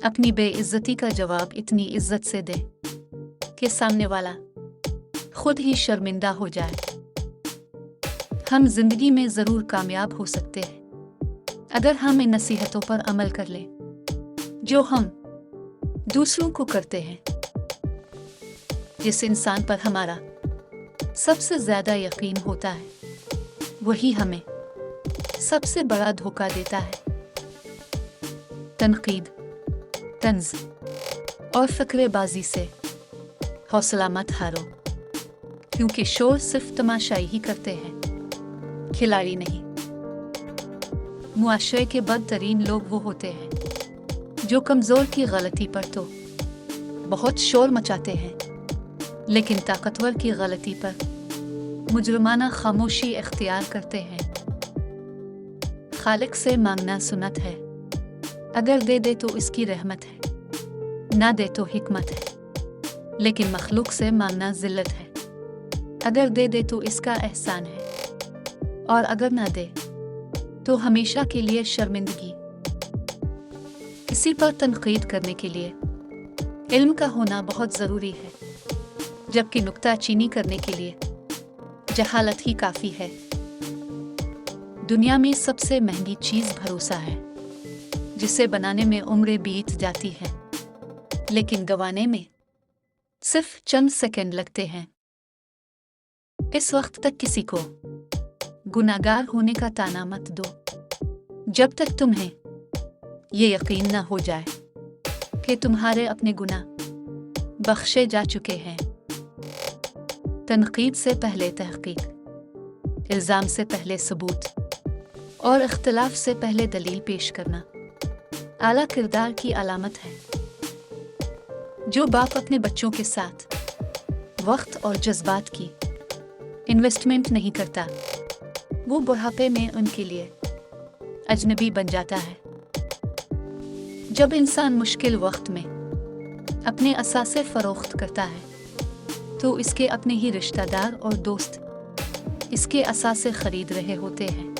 अपनी बेइज्जती का जवाब इतनी इज्जत से दे कि सामने वाला खुद ही शर्मिंदा हो जाए। हम जिंदगी में जरूर कामयाब हो सकते हैं अगर हम इन नसीहतों पर अमल कर लें जो हम दूसरों को करते हैं। जिस इंसान पर हमारा सबसे ज्यादा यकीन होता है वही हमें सबसे बड़ा धोखा देता है। तनकीद, तंज और फकरेबाजी से हौसला मत हारो, क्योंकि शोर सिर्फ तमाशाई ही करते हैं, खिलाड़ी नहीं। मुआशरे के बदतरीन लोग वो होते हैं जो कमजोर की गलती पर तो बहुत शोर मचाते हैं, लेकिन ताकतवर की गलती पर मुजरमाना खामोशी इख्तियार करते हैं। खालिक से मांगना सुन्नत है, अगर दे दे तो इसकी रहमत है, ना दे तो हिकमत है। लेकिन मखलूक से मांगना जिल्लत है, अगर दे दे तो इसका एहसान है, और अगर ना दे तो हमेशा के लिए शर्मिंदगी। किसी पर तनकीद करने के लिए इल्म का होना बहुत ज़रूरी है, जबकि नुक्ताचीनी करने के लिए जहालत ही काफ़ी है। दुनिया में सबसे महंगी चीज़ भरोसा है, जिसे बनाने में उम्रें बीत जाती हैं, लेकिन गंवाने में सिर्फ चंद सेकंड लगते हैं। इस वक्त तक किसी को गुनाहगार होने का ताना मत दो, जब तक तुम्हें ये यकीन न हो जाए कि तुम्हारे अपने गुनाह बख्शे जा चुके हैं। तनकीद से पहले तहकीक, इल्ज़ाम से पहले सबूत और इख्तिलाफ से पहले दलील पेश करना आला किरदार की अलामत है। जो बाप अपने बच्चों के साथ वक्त और जज्बात की इन्वेस्टमेंट नहीं करता, वो बुढ़ापे में उनके लिए अजनबी बन जाता है। जब इंसान मुश्किल वक्त में अपने असासे फरोख्त करता है, तो इसके अपने ही रिश्तेदार और दोस्त इसके असासे खरीद रहे होते हैं।